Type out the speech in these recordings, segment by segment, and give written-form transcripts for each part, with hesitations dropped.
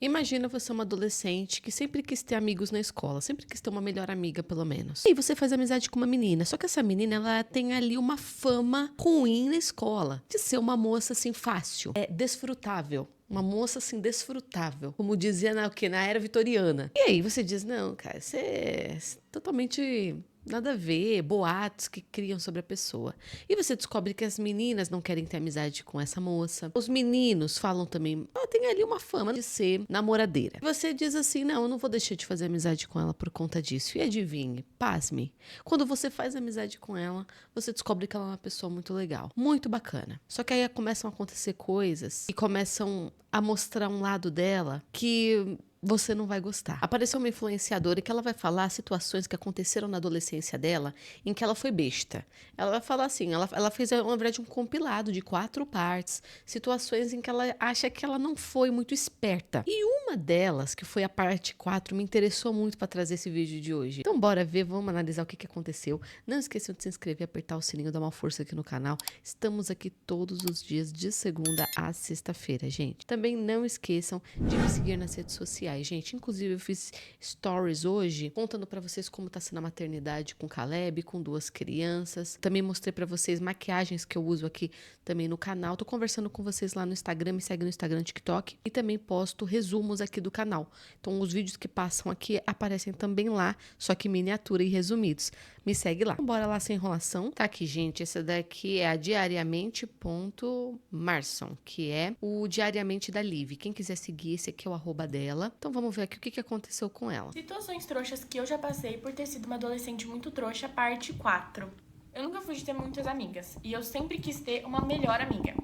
Imagina você uma adolescente que sempre quis ter amigos na escola, sempre quis ter uma melhor amiga, pelo menos. E você faz amizade com uma menina, só que essa menina, ela tem ali uma fama ruim na escola, de ser uma moça assim fácil, desfrutável. Uma moça assim desfrutável, como dizia na era vitoriana. E aí você diz: não, cara, você é totalmente nada a ver, boatos que criam sobre a pessoa. E você descobre que as meninas não querem ter amizade com essa moça. Os meninos falam também: ela tem ali uma fama de ser namoradeira. Você diz assim: não, eu não vou deixar de fazer amizade com ela por conta disso. E adivinhe, pasme, quando você faz amizade com ela, você descobre que ela é uma pessoa muito legal, muito bacana. Só que aí começam a acontecer coisas e começam a mostrar um lado dela que você não vai gostar. Apareceu uma influenciadora que ela vai falar situações que aconteceram na adolescência dela em que ela foi besta. Ela vai falar assim, ela fez, na verdade, um compilado de 4 partes, situações em que ela acha que ela não foi muito esperta. E uma delas, que foi a parte 4, me interessou muito para trazer esse vídeo de hoje. Então bora ver, vamos analisar o que aconteceu. Não esqueçam de se inscrever, apertar o sininho, dar uma força aqui no canal. Estamos aqui todos os dias de segunda a sexta-feira, gente. Também não esqueçam de me seguir nas redes sociais, gente. Inclusive, eu fiz stories hoje contando pra vocês como tá sendo a maternidade com Caleb, com 2 crianças. Também mostrei pra vocês maquiagens que eu uso aqui também no canal. Tô conversando com vocês lá no Instagram, me segue no Instagram, TikTok. E também posto resumos aqui do canal. Então, os vídeos que passam aqui aparecem também lá, só que miniatura e resumidos. Me segue lá. Bora lá sem enrolação. Tá aqui, gente. Essa daqui é a diariamente.marson, que é o diariamente da Liv. Quem quiser seguir, esse aqui é o arroba dela. Então vamos ver aqui o que aconteceu com ela. Situações trouxas que eu já passei por ter sido uma adolescente muito trouxa, parte 4. Eu nunca fui de ter muitas amigas. E eu sempre quis ter uma melhor amiga.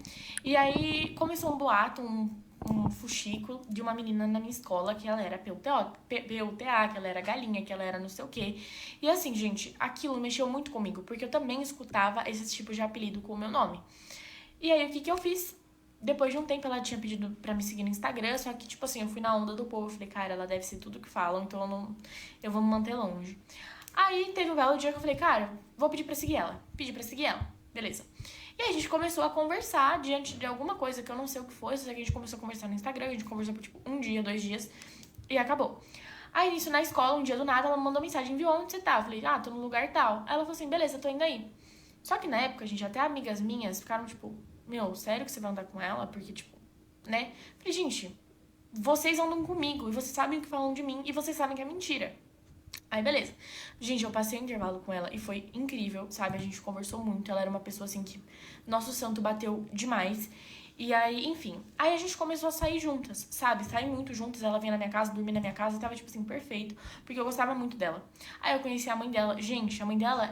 E aí começou um boato, um fuxico de uma menina na minha escola que ela era PUTA, que ela era galinha, que ela era não sei o quê. E assim, gente, aquilo mexeu muito comigo, porque eu também escutava esses tipos de apelido com o meu nome. E aí, o que eu fiz? Depois de um tempo, ela tinha pedido pra me seguir no Instagram, só que, tipo assim, eu fui na onda do povo. Eu falei, cara, ela deve ser tudo que falam, então eu vou me manter longe. Aí, teve um belo dia que eu falei, cara, vou pedir pra seguir ela. Pedi pra seguir ela. Beleza. E aí, a gente começou a conversar diante de alguma coisa que eu não sei o que foi, só que a gente começou a conversar no Instagram, a gente conversou por, tipo, 1 dia, 2 dias, e acabou. Aí, nisso, na escola, um dia do nada, ela me mandou mensagem, enviou onde você tá? Eu falei, tô no lugar tal. Aí ela falou assim, beleza, tô indo aí. Só que na época, gente, até amigas minhas ficaram, tipo, meu, sério que você vai andar com ela? Porque, tipo, né? Falei, gente, vocês andam comigo e vocês sabem o que falam de mim e vocês sabem que é mentira. Aí, beleza. Gente, eu passei um intervalo com ela e foi incrível, sabe? A gente conversou muito. Ela era uma pessoa, assim, que nosso santo bateu demais. E aí, enfim. Aí a gente começou a sair juntas, sabe? Sair muito juntas. Ela vinha na minha casa, dormia na minha casa e tava, tipo assim, perfeito. Porque eu gostava muito dela. Aí eu conheci a mãe dela. Gente, a mãe dela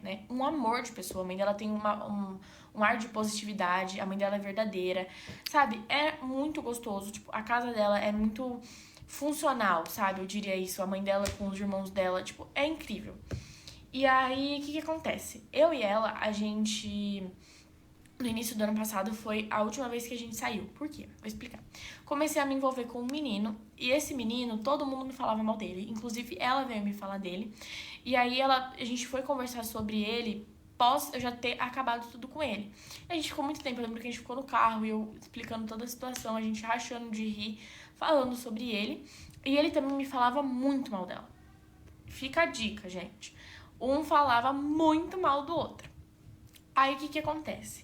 né? Um amor de pessoa. A mãe dela tem um ar de positividade. A mãe dela é verdadeira. Sabe? É muito gostoso. Tipo, a casa dela é muito funcional, sabe? Eu diria isso. A mãe dela com os irmãos dela, tipo, é incrível. E aí, o que acontece? Eu e ela, a gente... No início do ano passado foi a última vez que a gente saiu. Por quê? Vou explicar. Comecei a me envolver com um menino. E esse menino, todo mundo me falava mal dele. Inclusive, ela veio me falar dele. E aí, a gente foi conversar sobre ele pós eu já ter acabado tudo com ele. E a gente ficou muito tempo. Eu lembro que a gente ficou no carro e eu explicando toda a situação. A gente rachando de rir, falando sobre ele. E ele também me falava muito mal dela. Fica a dica, gente. Um falava muito mal do outro. Aí, o que acontece?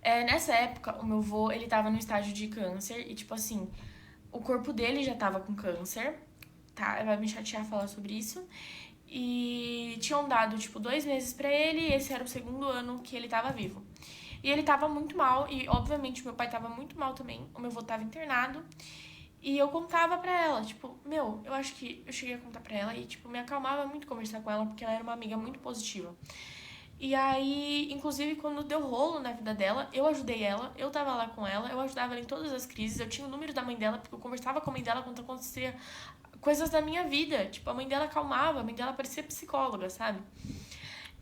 Nessa época, o meu avô, ele tava no estágio de câncer e, tipo assim, o corpo dele já tava com câncer, tá? Vai me chatear falar sobre isso. E tinham dado, tipo, 2 meses pra ele e esse era o segundo ano que ele tava vivo. E ele tava muito mal e, obviamente, meu pai tava muito mal também. O meu avô tava internado. E eu contava pra ela, tipo, meu, eu acho que eu cheguei a contar pra ela e, tipo, me acalmava muito conversar com ela porque ela era uma amiga muito positiva. E aí, inclusive, quando deu rolo na vida dela, eu ajudei ela, eu tava lá com ela, eu ajudava ela em todas as crises, eu tinha o número da mãe dela, porque eu conversava com a mãe dela quando acontecia coisas da minha vida. Tipo, a mãe dela acalmava, a mãe dela parecia psicóloga, sabe?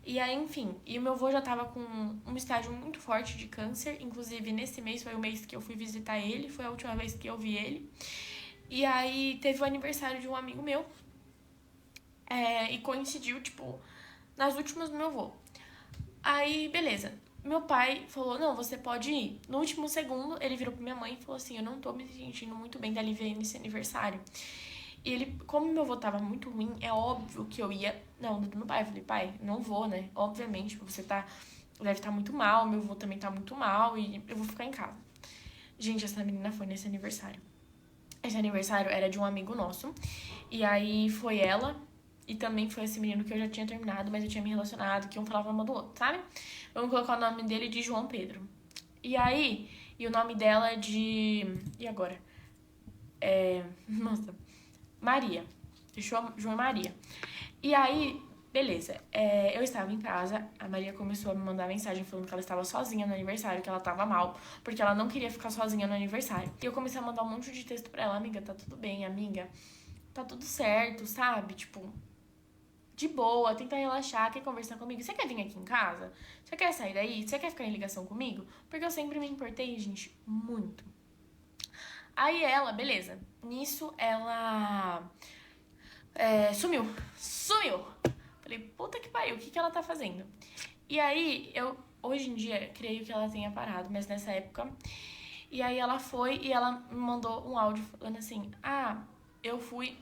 E aí, enfim, e o meu avô já tava com um estágio muito forte de câncer, inclusive nesse mês foi o mês que eu fui visitar ele, foi a última vez que eu vi ele. E aí teve o aniversário de um amigo meu, e coincidiu, tipo, nas últimas do meu avô. Aí, beleza. meu pai falou, não, você pode ir. No último segundo, ele virou pra minha mãe e falou assim, eu não tô me sentindo muito bem dali ver nesse aniversário. E ele, como meu avô tava muito ruim, é óbvio que eu ia... Não, do meu pai. Eu falei, pai, não vou, né? Obviamente, você deve estar muito mal, meu avô também tá muito mal e eu vou ficar em casa. Gente, essa menina foi nesse aniversário. Esse aniversário era de um amigo nosso. E aí foi ela e também foi esse menino que eu já tinha terminado, mas eu tinha me relacionado, que um falava uma do outro, sabe? Vamos colocar o nome dele de João Pedro. E aí, e o nome dela é de... E agora? Nossa... Maria. Fechou? João e Maria. E aí, beleza. Eu estava em casa, a Maria começou a me mandar mensagem falando que ela estava sozinha no aniversário, que ela estava mal, porque ela não queria ficar sozinha no aniversário. E eu comecei a mandar um monte de texto pra ela, amiga, tá tudo bem, amiga. Tá tudo certo, sabe? Tipo, de boa, tenta relaxar, quer conversar comigo. Você quer vir aqui em casa? Você quer sair daí? Você quer ficar em ligação comigo? Porque eu sempre me importei, gente, muito. Aí ela, beleza. Nisso, ela sumiu. Falei, puta que pariu, o que ela tá fazendo? E aí, hoje em dia, creio que ela tenha parado, mas nessa época... E aí ela foi e ela me mandou um áudio falando assim, eu fui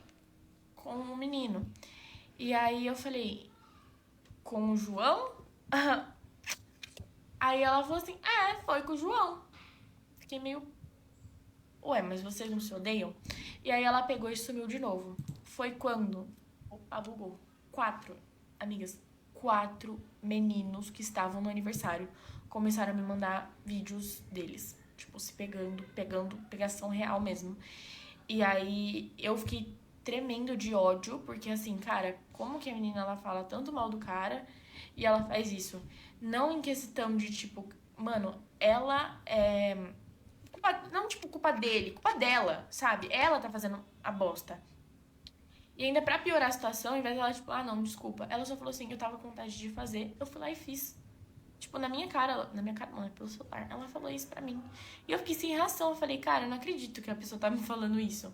com um menino. E aí eu falei, com o João? Aí ela falou assim, foi com o João. Fiquei meio... Ué, mas vocês não se odeiam? E aí ela pegou e sumiu de novo. Foi quando... Opa, bugou. 4 meninos que estavam no aniversário começaram a me mandar vídeos deles. Tipo, se pegando pegação real mesmo. E aí eu fiquei tremendo de ódio, porque assim, cara, como que a menina ela fala tanto mal do cara e ela faz isso? Não em questão de tipo, mano, ela não, tipo, culpa dele, culpa dela, sabe? Ela tá fazendo a bosta. E ainda pra piorar a situação, ao invés dela, tipo, não, desculpa. Ela só falou assim, eu tava com vontade de fazer, eu fui lá e fiz. Tipo, na minha cara não, é pelo celular. Ela falou isso pra mim. E eu fiquei sem reação, eu falei, cara, eu não acredito que a pessoa tá me falando isso.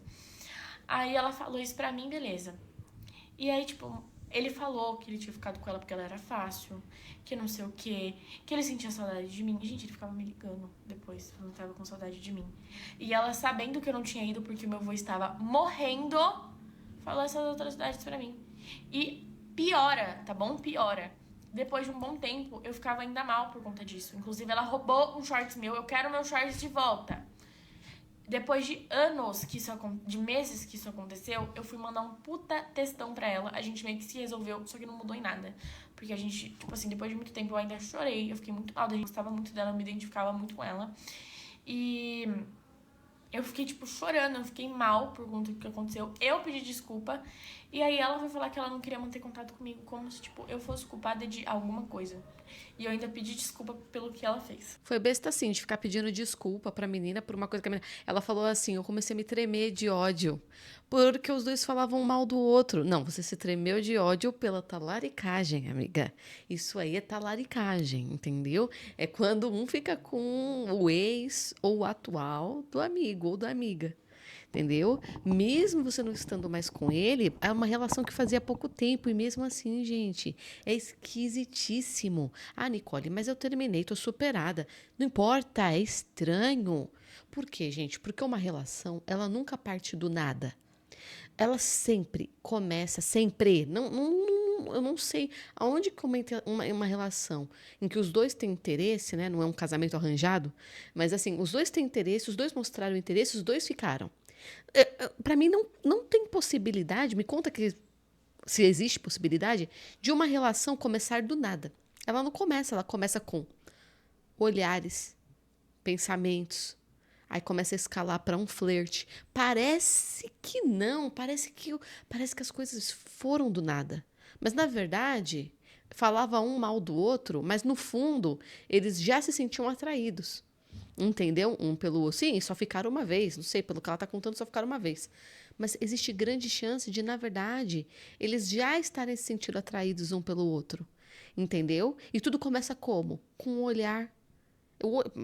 Aí ela falou isso pra mim, beleza. E aí, tipo, ele falou que ele tinha ficado com ela porque ela era fácil, que não sei o quê, que ele sentia saudade de mim. Gente, ele ficava me ligando depois, falando que tava com saudade de mim. E ela, sabendo que eu não tinha ido porque o meu avô estava morrendo, falou essas atrocidades pra mim. E piora, tá bom? Piora. Depois de um bom tempo, eu ficava ainda mal por conta disso. Inclusive, ela roubou um shorts meu, eu quero meu shorts de volta. Depois de anos de meses que isso aconteceu, eu fui mandar um puta textão pra ela. A gente meio que se resolveu, só que não mudou em nada. Porque a gente, tipo assim, depois de muito tempo eu ainda chorei. Eu fiquei muito mal, a gente gostava muito dela, eu me identificava muito com ela. E eu fiquei, tipo, chorando, eu fiquei mal por conta do que aconteceu. Eu pedi desculpa. E aí ela foi falar que ela não queria manter contato comigo, como se, tipo, eu fosse culpada de alguma coisa. E eu ainda pedi desculpa pelo que ela fez. Foi besta assim, de ficar pedindo desculpa pra menina por uma coisa que a menina... Ela falou assim, eu comecei a me tremer de ódio, porque os dois falavam mal do outro. Não, você se tremeu de ódio pela talaricagem, amiga. Isso aí é talaricagem, entendeu? É quando um fica com o ex ou o atual do amigo ou da amiga. Entendeu? Mesmo você não estando mais com ele, é uma relação que fazia pouco tempo. E mesmo assim, gente, é esquisitíssimo. Nicole, mas eu terminei, tô superada. Não importa, é estranho. Por quê, gente? Porque uma relação, ela nunca parte do nada. Ela sempre começa, sempre. Eu não sei aonde começa uma relação em que os dois têm interesse, né? Não é um casamento arranjado, mas assim, os dois têm interesse, os dois mostraram interesse, os dois ficaram. Para mim, não tem possibilidade, me conta que se existe possibilidade, de uma relação começar do nada. Ela não começa, ela começa com olhares, pensamentos, aí começa a escalar para um flerte. Parece que não, parece que as coisas foram do nada. Mas, na verdade, falava um mal do outro, mas, no fundo, eles já se sentiam atraídos. Entendeu? Um pelo outro. Sim, só ficaram uma vez. Não sei, pelo que ela está contando, só ficaram uma vez. Mas existe grande chance de, na verdade, eles já estarem se sentindo atraídos um pelo outro. Entendeu? E tudo começa como? Com um olhar.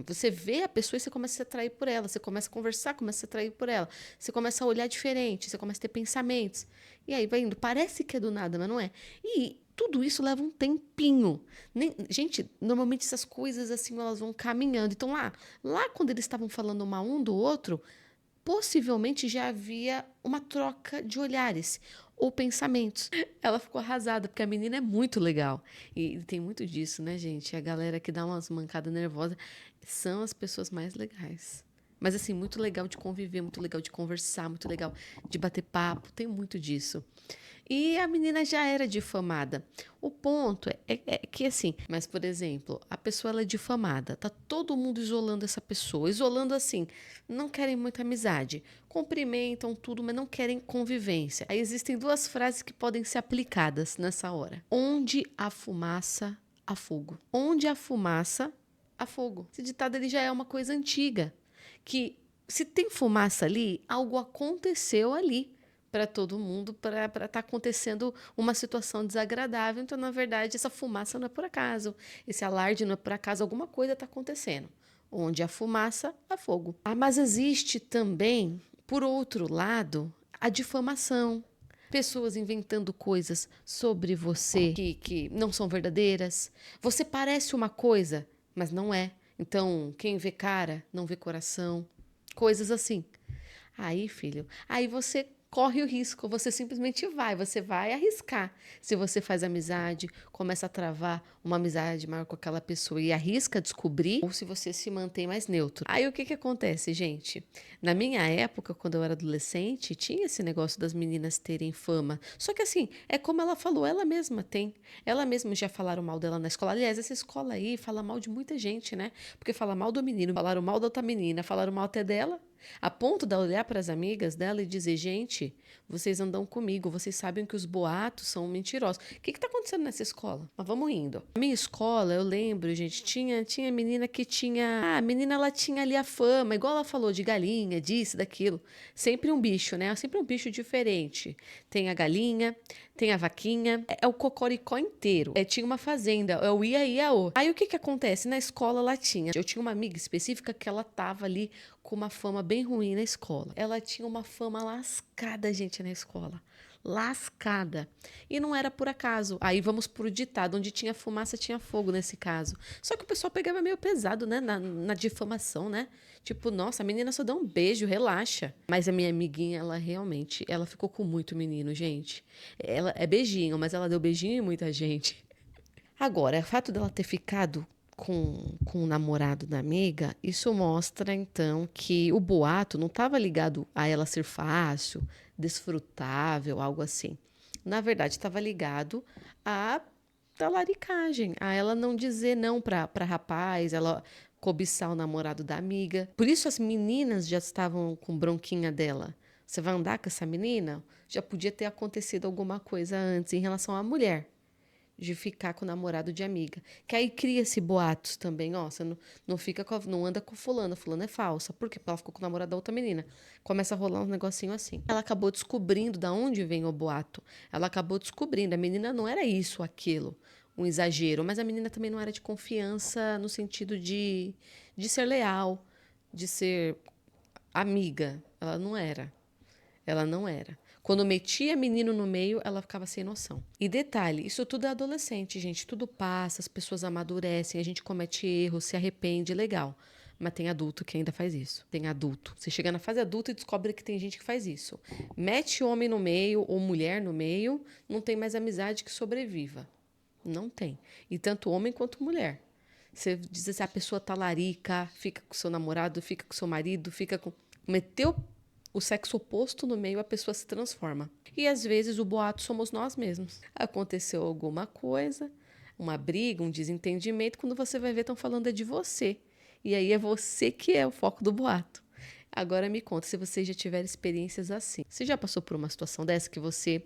Você vê a pessoa e você começa a se atrair por ela. Você começa a conversar, começa a se atrair por ela. Você começa a olhar diferente, você começa a ter pensamentos. E aí vai indo. Parece que é do nada, mas não é. E tudo isso leva um tempinho. Gente, normalmente essas coisas assim, elas vão caminhando. Então lá quando eles estavam falando mal um do outro, possivelmente já havia uma troca de olhares ou pensamentos. Ela ficou arrasada, porque a menina é muito legal. E tem muito disso, né, gente? A galera que dá umas mancadas nervosas são as pessoas mais legais. Mas, assim, muito legal de conviver, muito legal de conversar, muito legal de bater papo, tem muito disso. E a menina já era difamada. O ponto é que, assim, mas, por exemplo, a pessoa ela é difamada, tá todo mundo isolando essa pessoa, isolando assim, não querem muita amizade, cumprimentam tudo, mas não querem convivência. Aí existem duas frases que podem ser aplicadas nessa hora. Onde há fumaça, há fogo. Onde há fumaça, há fogo. Esse ditado ele já é uma coisa antiga, que se tem fumaça ali, algo aconteceu ali para todo mundo, para estar acontecendo uma situação desagradável. Então, na verdade, essa fumaça não é por acaso, esse alarde não é por acaso, alguma coisa está acontecendo. Onde há fumaça, há fogo. Mas existe também, por outro lado, a difamação. Pessoas inventando coisas sobre você que não são verdadeiras. Você parece uma coisa, mas não é. Então, quem vê cara, não vê coração. Coisas assim. Aí, filho, aí você corre o risco, você vai arriscar. Se você faz amizade, começa a travar uma amizade maior com aquela pessoa e arrisca descobrir, ou se você se mantém mais neutro. Aí o que que acontece, gente? Na minha época, quando eu era adolescente, tinha esse negócio das meninas terem fama. Só que assim, é como ela falou, ela mesma tem. Ela mesma já falaram mal dela na escola. Aliás, essa escola aí fala mal de muita gente, né? Porque fala mal do menino, falaram mal da outra menina, falaram mal até dela. A ponto de ela olhar para as amigas dela e dizer, gente, vocês andam comigo, vocês sabem que os boatos são mentirosos. O que está acontecendo nessa escola? Mas vamos indo. Na minha escola, eu lembro, gente, tinha menina que tinha... a menina, ela tinha ali a fama, igual ela falou, de galinha, disso, daquilo. Sempre um bicho, né? Sempre um bicho diferente. Tem a galinha, tem a vaquinha, é o cocoricó inteiro. Tinha uma fazenda, é o ia-ia-ô. Aí o que acontece? Na escola, eu tinha uma amiga específica que ela tava ali com uma fama bem ruim na escola. Ela tinha uma fama lascada, gente, na escola. Lascada. E não era por acaso. Aí vamos pro ditado, onde tinha fumaça, tinha fogo nesse caso. Só que o pessoal pegava meio pesado, né, na difamação, né? Tipo, nossa, a menina só dá um beijo, relaxa. Mas a minha amiguinha, ela ficou com muito menino, gente. Ela é beijinho, mas ela deu beijinho em muita gente. Agora, o fato dela ter ficado com o namorado da amiga, isso mostra, então, que o boato não estava ligado a ela ser fácil, desfrutável, algo assim. Na verdade, estava ligado à talaricagem, a ela não dizer não para rapaz, ela cobiçar o namorado da amiga. Por isso as meninas já estavam com bronquinha dela. Você vai andar com essa menina? Já podia ter acontecido alguma coisa antes em relação à mulher de ficar com o namorado de amiga. Que aí cria-se boatos também, ó, você não anda com fulana é falsa. Por quê? Porque ela ficou com o namorado da outra menina. Começa a rolar um negocinho assim. Ela acabou descobrindo da onde vem o boato. Ela acabou descobrindo, a menina não era isso, aquilo, um exagero, mas a menina também não era de confiança no sentido de ser leal, de ser amiga. Ela não era. Ela não era. Quando metia menino no meio, ela ficava sem noção. E detalhe, isso tudo é adolescente, gente. Tudo passa, as pessoas amadurecem, a gente comete erros, se arrepende, legal. Mas tem adulto que ainda faz isso. Tem adulto. Você chega na fase adulta e descobre que tem gente que faz isso. Mete homem no meio ou mulher no meio, não tem mais amizade que sobreviva. Não tem. E tanto homem quanto mulher. Você diz assim, a pessoa talarica, fica com seu namorado, fica com seu marido, fica com... Meteu o sexo oposto no meio, a pessoa se transforma. E às vezes o boato somos nós mesmos. Aconteceu alguma coisa, uma briga, um desentendimento, quando você vai ver, estão falando de você. E aí é você que é o foco do boato. Agora me conta, se você já tiver experiências assim. Você já passou por uma situação dessa que você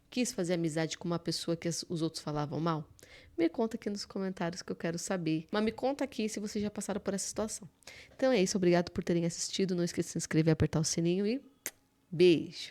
quis fazer amizade com uma pessoa que os outros falavam mal? Me conta aqui nos comentários que eu quero saber. Mas me conta aqui se vocês já passaram por essa situação. Então é isso, obrigado por terem assistido. Não esqueça de se inscrever, apertar o sininho e beijo!